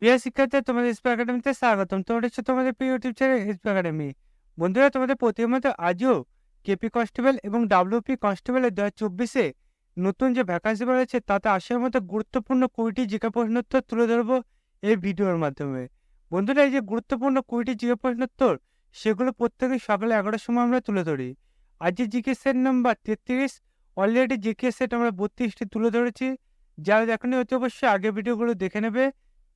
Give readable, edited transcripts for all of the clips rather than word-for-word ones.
প্রিয় শিক্ষার্থী, তোমাদের স্পো একাডেমিতে স্বাগতম। তোমাদের হচ্ছে তোমাদের প্রিয় ইউটিউব চ্যানেল স্পো একাডেমি। বন্ধুরা, তোমাদের প্রতিদিনের মতো আজও কেপি কনস্টেবল এবং ডাব্লিউপি কনস্টেবলের 2024-এ নতুন যে ভ্যাকান্সি বেরোচ্ছে তাতে আসার মতো গুরুত্বপূর্ণ 20টি জিজ্ঞাসা প্রশ্নোত্তর তুলে ধরবো এই ভিডিওর মাধ্যমে। বন্ধুরা, এই যে গুরুত্বপূর্ণ 20টি জিজ্ঞাসা প্রশ্নোত্তর সেগুলো প্রত্যেকেই সকালে 11টার সময় আমরা তুলে ধরি। আজকে GK set number 33। Already GK set আমরা 32টি তুলে ধরেছি। যারা দেখেনি অতি অবশ্যই আগের ভিডিওগুলো দেখে নেবে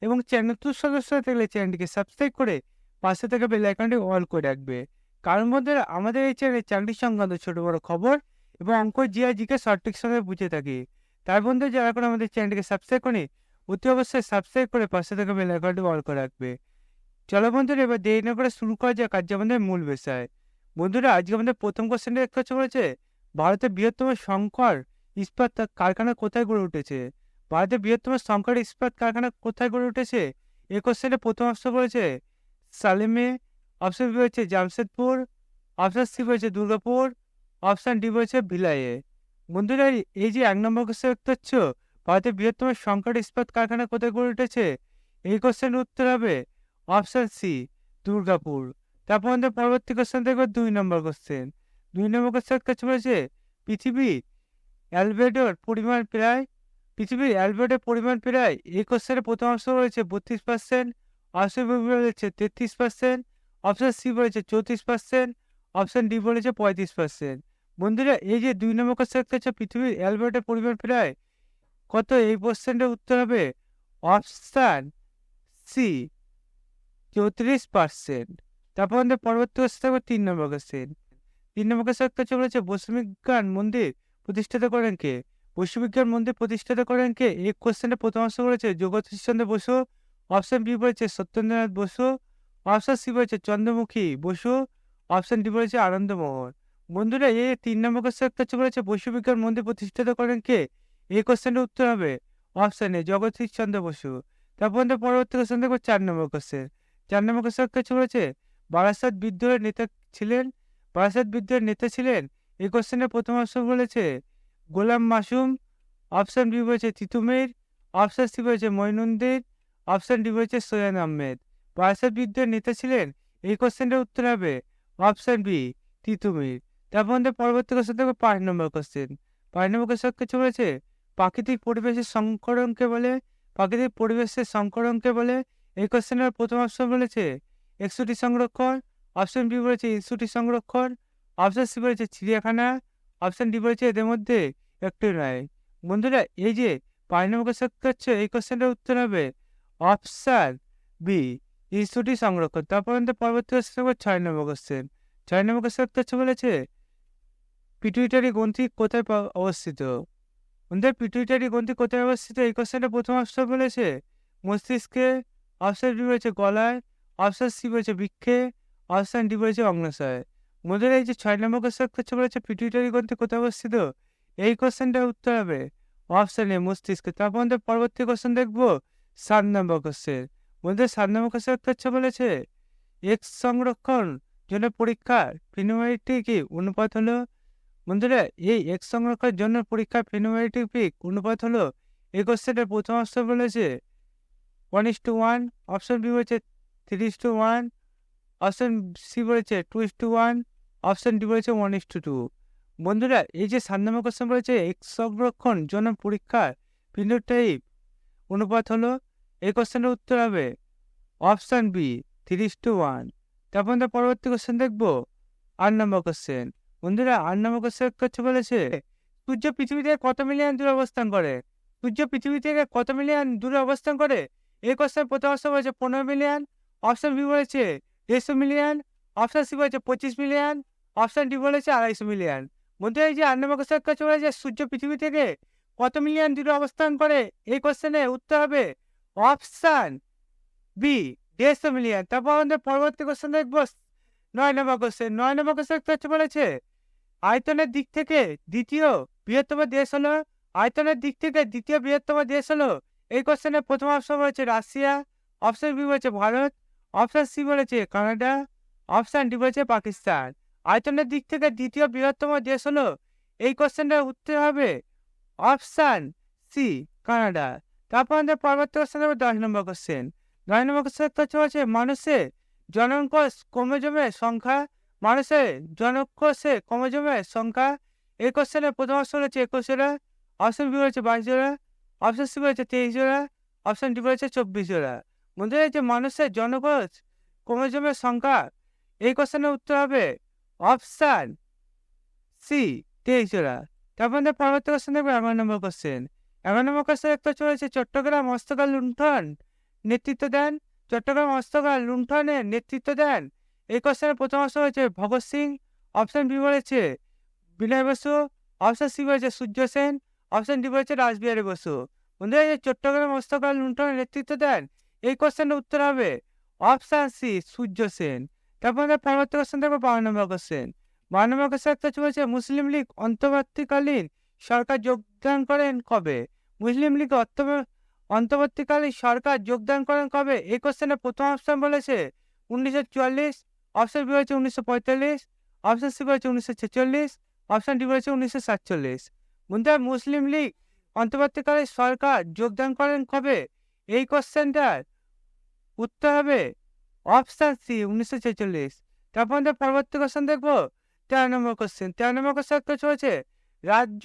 এবং চ্যানেলটির সদস্য হতে গেলে চ্যানেলটিকে সাবস্ক্রাইব করে পাশে থেকে বেল আইকনটি অল করে রাখবে। কারণ বন্ধুরা, আমাদের এই চ্যানেলে চাকরি সংক্রান্ত ছোট বড় খবর এবং অঙ্ক জিকে সঠিক সময়ে বুঝে থাকি। তাই বন্ধু, যারা এখন আমাদের চ্যানেলটিকে সাবস্ক্রাইব করে অতি অবশ্যই সাবস্ক্রাইব করে পাশে থেকে বেল আইকনটি অল করে রাখবে। চলো বন্ধুরা, এবার দেরি না করে শুরু করা যাক আজকে আমাদের মূল বিষয়। বন্ধুরা, আজকে আমাদের প্রথম কোশ্চেনটা দেখতে চলেছে, ভারতের বৃহত্তম শঙ্কর ইস্পাত কারখানা কোথায় গড়ে উঠেছে? ভারতের বৃহত্তম শঙ্কর ইস্পাত কারখানা কোথায় গড়ে উঠেছে? এই কোশ্চেনে প্রথম অপশন বলেছে সালেমে, অপশন বি হচ্ছে জামশেদপুর, অপশন সি বলেছে দুর্গাপুর, অপশন ডি বলেছে ভিলাইয়ে। বন্ধুরা, এই যে 1 নম্বর কোশ্চেন দেখতে পাচ্ছ, ভারতের বৃহত্তম শঙ্কর ইস্পাত কারখানা কোথায় গড়ে উঠেছে, এই কোশ্চেনের উত্তর হবে অপশন সি দুর্গাপুর। তারপর আমাদের পরবর্তী কোশ্চেন দেখবো 2 নম্বর কোশ্চেন। 2 নম্বর কোশ্চেন কাছে বলেছে পৃথিবীর অ্যালবেডোর পরিমাণ প্রায় পৃথিবীর অ্যালবেডোর পরিমাণ প্রায়। এই কোশ্চেনের প্রথম অপশন রয়েছে 32%, অপশন বি বলেছে 33%, অপশন সি বলেছে 34%, অপশন ডি বলেছে 35%। বন্ধুরা, এই যে 2 নম্বর কোশ্চেন কাছে পৃথিবীর অ্যালবেডোর পরিমাণ প্রায় কত, এই কোশ্চেনের উত্তর হবে অপশন সি 34%। তারপর আমাদের পরবর্তী কোশ্চেন থাকবে 3 নম্বর কোশ্চেন। 3 নম্বর কোশ্চেন কাছে বলেছে বৈষ্ণবিজ্ঞান মন্দির প্রতিষ্ঠাতা করেন কে? বৈশ্ববিজ্ঞান মন্দির প্রতিষ্ঠাতা করেন কে? এই কোশ্চেনের প্রথম অংশ বলেছে জগদীশ চন্দ্র বসু, অপশন বি বলেছে সত্যেন্দ্রনাথ বসু, অপশন সি বলেছে চন্দ্রমুখী বসু, অপশন ডি বলেছে আনন্দমোহন। বন্ধুরা, এই 3 নম্বর কোশ্চেন কাছে বলেছে বৈশ্ববিজ্ঞান মন্দির প্রতিষ্ঠাতা করেন কে? এই কোশ্চেনের উত্তর হবে অপশন এ জগদীশ চন্দ্র বসু। তারপর আমাদের পরবর্তী কোশ্চেন দেখবো 4 নম্বর কোশ্চেন। 4 নম্বর কোশ্চেন কাছে বলেছে বারাসাত বিদ্রোহের নেতা ছিলেন বারাসাত বিদ্রোহের নেতা ছিলেন। এই কোশ্চেনের প্রথম অপশন বলেছে গোলাম মাসুম, অপশন বি বলেছে তিতুমির, অপশন সি বলেছে মঈনুদ্দিন, অপশন ডি বলেছে সৈয়দ আহমেদ। বারাসাত বিদ্রোহের নেতা ছিলেন, এই কোশ্চেনের উত্তর হবে অপশন বি তিতুমির। তারপর আমাদের পরবর্তী কোশ্চেন দেখবো 5 নম্বর কোশ্চেন। 5 নম্বর কোশ্চেন কিছু বলেছে প্রাকৃতিক পরিবেশের সংকরণকে বলে। প্রাকৃতিক পরিবেশের সংকরণকে বলে। এই কোশ্চেনের প্রথম অপশন বলেছে এক্সুটি সংরক্ষণ, অপশন বি বলেছে ইস্যুটি সংরক্ষণ, অপশন সি বলেছে চিড়িয়াখানা, অপশন ডি বলেছে এদের মধ্যে একটি নয়। বন্ধুরা, এই যে 5 নম্বর কোশ্চেন হচ্ছে, এই কোশ্চেনটার উত্তর হবে অপশন বি ইস্যুটি সংরক্ষণ। তারপর আমাদের পরবর্তী কোশ্চেন হবে 6 নম্বর কোশ্চেন। 6 নম্বর কোশ্চেন হচ্ছে বলেছে পিটুইটারি গ্রন্থি কোথায় অবস্থিত? বন্ধুরা, পিটুইটারি গ্রন্থি কোথায় অবস্থিত? এই কোশ্চেনটা প্রথম অপশন বলেছে মস্তিষ্কে, অপশন বি বলেছে গলায়, অপশন সি বলেছে বৃক্ষে, অপশন ডি বলেছে অগ্ন্যাশয়। বন্ধুরা, এই যে 6 নম্বর কোশ্চেন হচ্ছে বলেছে পিটুইটারি গ্রন্থি কোথায় অবস্থিত, এই কোশ্চেনটার উত্তর হবে অপশন এ মস্তিষ্কে। তারপর আমাদের পরবর্তী কোশ্চেন দেখবো 7 নম্বর কোশ্চেন। বন্ধুরা, 7 নম্বর কোশ্চেন হচ্ছে বলেছে এক্স সংরক্ষণ জন্য পরীক্ষার ফিনোমেট্রিক অনুপাত হলো। বন্ধুরা, এই এক্স সংরক্ষণের জন্য পরীক্ষার ফিনোমেট্রিক অনুপাত হলো। এই কোশ্চেনের প্রথম অপশন বলেছে 1:1, অপশন বি বলেছে 3:1, অপশন সি বলেছে 2:1, অপশন ডি বলেছে 1:2। বন্ধুরা, এই যে 7 নম্বর কোশ্চেন বলেছে এক্স সংরক্ষণ জন্য পরীক্ষার ফিনোটাইপ অনুপাত হলো, এই কোশ্চেনের উত্তর হবে অপশন বি 3:1। তারপর আমরা পরবর্তী কোশ্চেন দেখবো 8 নম্বর কোশ্চেন। বন্ধুরা, 8 নম্বর কোশ্চেন হচ্ছে বলেছে সূর্য পৃথিবী থেকে কত মিলিয়ন দূরে অবস্থান করে? সূর্য পৃথিবী থেকে কত মিলিয়ন দূরে অবস্থান করে? এই কোশ্চেন প্রথম অপশন বলেছে 15 মিলিয়ন, অপশন বি বলেছে 150 মিলিয়ন, অপশন সি বলেছে 25 মিলিয়ন, অপশন ডি বলেছে 250 মিলিয়ন। বন্ধুরা, এই যে 8 নম্বর কোশ্চেন হচ্ছে বলেছে সূর্য পৃথিবী থেকে কত মিলিয়ন দূরে অবস্থান করে, এই কোশ্চেনের উত্তর হবে অপশন বি 150 মিলিয়ন। তারপর আমাদের পরবর্তী কোশ্চেন দেখবো 9 নম্বর কোশ্চেন। 9 নম্বর কোশ্চেন হচ্ছে বলেছে আয়তনের দিক থেকে দ্বিতীয় বৃহত্তম দেশ হলো। আয়তনের দিক থেকে দ্বিতীয় বৃহত্তম দেশ হলো। এই কোশ্চেনের প্রথম অপশন বলেছে রাশিয়া, অপশন বি বলেছে ভারত, অপশন সি বলেছে কানাডা, অপশন ডি বলেছে পাকিস্তান। আয়তনের দিক থেকে দ্বিতীয় বৃহত্তম দেশ হলো, এই কোশ্চেনটার উত্তর হবে অপশন সি কানাডা। তারপর আমাদের পরবর্তী কোশ্চেন হবে 10 নম্বর কোশ্চেন। 9 নম্বর কোশ্চেন দেখতে পাচ্ছি মানুষের জনকোষ ক্রোমোজোমের সংখ্যা, মানুষের জনকোষে ক্রোমোজোমের সংখ্যা। এই কোশ্চেনের প্রথম অপশন হচ্ছে 21 জোড়া, অপশন বি হচ্ছে 22 জোড়া, অপশন সি হচ্ছে 23 জোড়া, অপশন ডি হচ্ছে 24 জোড়া। বন্ধুরা, যে মানুষের জনকোষ ক্রোমোজোমের সংখ্যা, এই কোশ্চেনের উত্তর হবে অপশন সি 23 জোড়া। তারপর আমাদের পরবর্তী কোশ্চেন দেখবো 11 নম্বর কোশ্চেন। 11 নম্বর কোশ্চেন একটা চলেছে চট্টগ্রাম হস্তকার লুণ্ঠন নেতৃত্ব দেন, চট্টগ্রাম হস্তকার লুণ্ঠনের নেতৃত্ব দেন। এই কোশ্চেনের প্রথম অপশন হচ্ছে ভগৎ সিং, অপশন বি বলেছে বিনয় বসু, অপশন সি বলেছে সূর্য সেন, অপশন ডি বলেছে রাসবিহারী বসু। বন্ধুরা, এই চট্টগ্রাম হস্তকার লুণ্ঠনের নেতৃত্ব দেন, এই কোশ্চেনের উত্তর হবে অপশন সি সূর্য সেন। তারপর আমাদের পরবর্তী কোশ্চেন দেখবো 12 নম্বর কোশ্চেন। 12 নম্বর কোশ্চেন একটা চলেছে মুসলিম লীগ অন্তর্বর্তীকালীন সরকার যোগদান করেন কবে? মুসলিম লীগ অন্তর্বর্তীকালীন সরকার যোগদান করেন কবে? এই কোশ্চেনের প্রথম অপশন বলেছে 1944, অপশন বি হচ্ছে 1945, অপশন সি হচ্ছে 1946, অপশন ডি হচ্ছে 1947। বন্ধুরা, মুসলিম লীগ অন্তর্বর্তীকালীন সরকার যোগদান করেন কবে? এই কোশ্চেনটার উত্তর হবে অপশন সি 1946। তারপর আমাদের পরবর্তী কোশ্চেন দেখবো 13 নম্বর কোশ্চেন। 13 নম্বর কোশ্চেন একটা চলেছে রাজ্য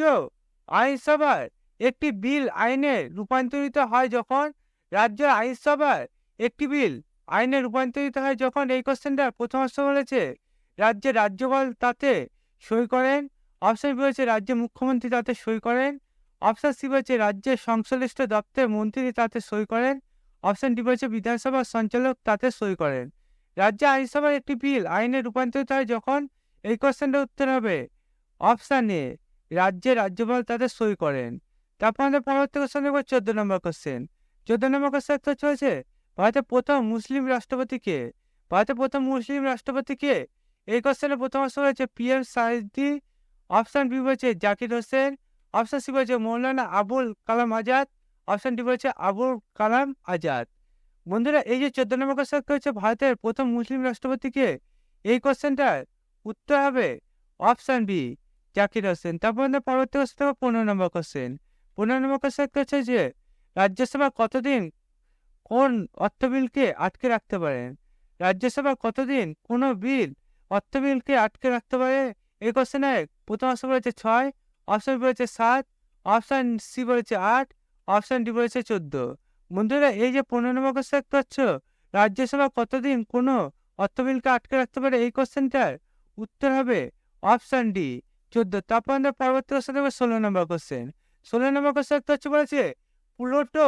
আইনসভার একটি বিল আইনে রূপান্তরিত হয় যখন, রাজ্য আইনসভার একটি বিল আইনে রূপান্তরিত হয় যখন। এই কোশ্চেনটা প্রথম অপশন বলেছে রাজ্যের রাজ্যপাল তাতে সই করেন, অপশন বি হচ্ছে রাজ্যের মুখ্যমন্ত্রী তাতে সই করেন, অপশন সি হচ্ছে রাজ্যের সংশ্লিষ্ট দপ্তরের মন্ত্রী তাতে সই করেন, অপশন ডি হচ্ছে বিধানসভার সঞ্চালক তাতে সই করেন। রাজ্য আইনসভার একটি বিল আইনে রূপান্তরিত হয় যখন। এই কোশ্চেনটার উত্তর হবে অপশন এ রাজ্যের রাজ্যপাল তাতে সই করেন। তারপর আমাদের পরবর্তী কোশ্চেন দেখবো 14 নম্বর কোশ্চেন। 14 নম্বর কোশ্চেন তো চলেছে ভারতের প্রথম মুসলিম রাষ্ট্রপতি কে? ভারতের প্রথম মুসলিম রাষ্ট্রপতি কে? এই কোশ্চেনের প্রথম অপশন হচ্ছে PM সাইদি, অপশন বি হচ্ছে জাকির হোসেন, অপশন সি হচ্ছে মৌলানা আবুল কালাম আজাদ, অপশন ডি হচ্ছে আবুল কালাম আজাদ। বন্ধুরা, এই যে 14 নম্বর কোশ্চেন হচ্ছে ভারতের প্রথম মুসলিম রাষ্ট্রপতি কে? এই কোশ্চেনটার উত্তর হবে অপশন বি জাকির হোসেন। তারপর আমাদের পরবর্তী কোশ্চেন 15 নম্বর কোশ্চেন। 15 নম্বর কোশ্চেন হচ্ছে যে রাজ্যসভা কতদিন কোন অর্থ বিলকে আটকে রাখতে পারেন? রাজ্যসভা কতদিন কোন বিল অর্থ বিলকে আটকে রাখতে পারে? এই কোশ্চেনে প্রথম অপশন বলেছে 6, অপশন বি বলেছে 7, অপশন সি বলেছে 8, অপশন ডি বলেছে 14। বন্ধুরা, এই যে 15 নম্বর কোশ্চেন দেখতে পাচ্ছ রাজ্যসভা কতদিন কোন অর্থ বিলকে আটকে রাখতে পারে, এই কোশ্চেনটার উত্তর হবে অপশন ডি 14। তারপর আমরা পরবর্তী কোশ্চেন দেখবো 16 নম্বর কোশ্চেন। 16 নম্বর কোশ্চেন দেখতে হচ্ছে বলেছে প্লুটো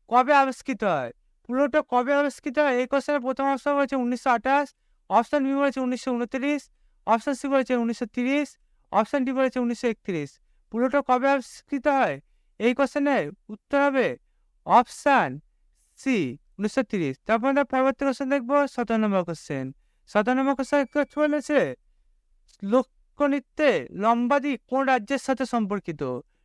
কবে আবিষ্কৃত হয়? প্লুটো কবে আবিষ্কৃত হয়? এই কোশ্চেনের প্রথম অপশন হচ্ছে 1928, অপশন বি বলেছে 1929, অপশন সি বলেছে 1930, অপশন ডি বলেছে 1931। প্লুটো কবে আবিষ্কৃত হয়? এই কোশ্চেনের উত্তর হবে অপশন সি 1930। তারপর আমরা পরবর্তী কোশ্চেন দেখবো 17 নম্বর কোশ্চেন। 17 নম্বর কোশ্চেন বলেছে লোকনৃত্যে লম্বাদি কোন রাজ্যের সাথে সম্পর্কিত?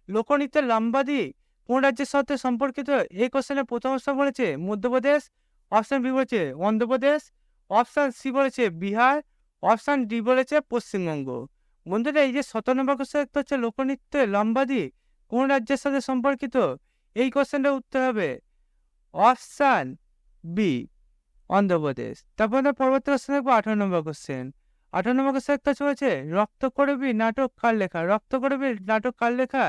লোকনৃত্যের লম্বাদি কোন রাজ্যের সাথে সম্পর্কিত? এই কোশ্চেনের প্রথম অপশন বলেছে মধ্যপ্রদেশ, অপশন বি বলেছে অন্ধ্রপ্রদেশ, অপশন সি বলেছে বিহার, অপশন ডি বলেছে পশ্চিমবঙ্গ। বন্ধুরা, এই যে 17 নম্বর কোশ্চেন হচ্ছে লোকনৃত্যের লম্বাদি কোন রাজ্যের সাথে সম্পর্কিত? এই কোশ্চেনটার উত্তর হবে অপশন বি অন্ধ্রপ্রদেশ। তারপর আমরা পরবর্তী কোশ্চেন দেখবো 18 নম্বর কোশ্চেন। 18 নম্বর কোশ্চেন একটা চলেছে রক্তকরবী নাটক কার লেখা? রক্তকরবী নাটক কার লেখা?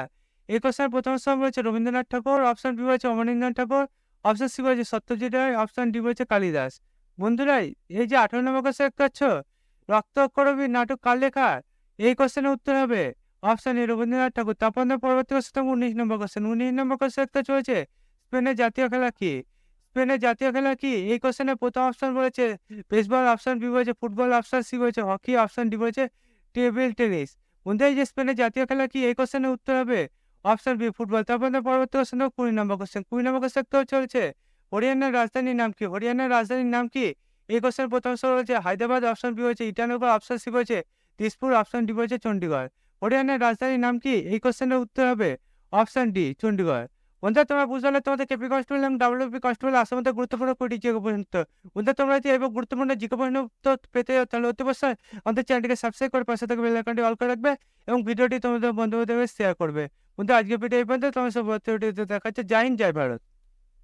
এই কোশ্চেনের প্রথম অপশন বলেছে রবীন্দ্রনাথ ঠাকুর, অপশন বি বলেছে অমরেন্দ্রনাথ ঠাকুর, অপশন সি বলেছে সত্যজিৎ রায়, অপশন ডি বলেছে কালিদাস। বন্ধুরা, এই যে 18 নম্বর কোশ্চেন একটা রক্তকরবী নাটক কার লেখা? এই কোশ্চেনের উত্তর হবে অপশন এ রবীন্দ্রনাথ ঠাকুর। তারপর আমরা পরবর্তী কোশ্চেন 19 নম্বর কোশ্চেন। 19 নম্বর কোশ্চেন একটা চলেছে স্পেনের জাতীয় খেলা কি? স্পেনের জাতীয় খেলা কি? এই কোশ্চেনের প্রথম অপশন বলেছে বেসবল, অপশন বি বলেছে ফুটবল, অপশন সি বলেছে হকি, অপশন ডি বলেছে টেবিল টেনিস। বন্ধুরা, এই যে স্পেনের জাতীয় খেলা কি? এই কোশ্চেনের উত্তর হবে অপশন বি ফুটবল। তারপর পরবর্তী কোশ্চেন 20 নম্বর কোশ্চেন। 20 নম্বর কোশ্চেন তো চলছে হরিয়ানার রাজধানীর নাম কি? হরিয়ানার রাজধানীর নাম কি? এই কোশ্চেনের প্রথম অপশন বলেছে হায়দ্রাবাদ, অপশন বি হয়েছে ইটানগর, অপশন সি বলেছে দিসপুর, অপশন ডি বলেছে চণ্ডীগড়। হরিয়ানার রাজধানীর নাম কি? এই কোশ্চেনের উত্তর হবে অপশন ডি চণ্ডীগড়। বন্ধুরা, তোমরা বুঝতে পারলে তোমাদের কেপি কনস্টেবল এবং ডাব্লিউপি কনস্টেবল আসার মধ্যে গুরুত্বপূর্ণ কোটি জিকে প্রশ্ন। বন্ধুরা, তোমরা যদি এবার গুরুত্বপূর্ণ জিকে প্রশ্ন পেতে যাও তাহলে অতি অবশ্যই আমাদের চ্যানেলটিকে সাবস্ক্রাইব করে পাশে থাকা বেল আইকনটি অল করে রাখবে এবং ভিডিওটি তোমাদের বন্ধুদের শেয়ার করবে। বন্ধুরা, আজকে ভিডিও এই পর্যন্ত। তোমার সব ভিডিওতে দেখা হচ্ছে। জয় হিন্দ, জয় ভারত।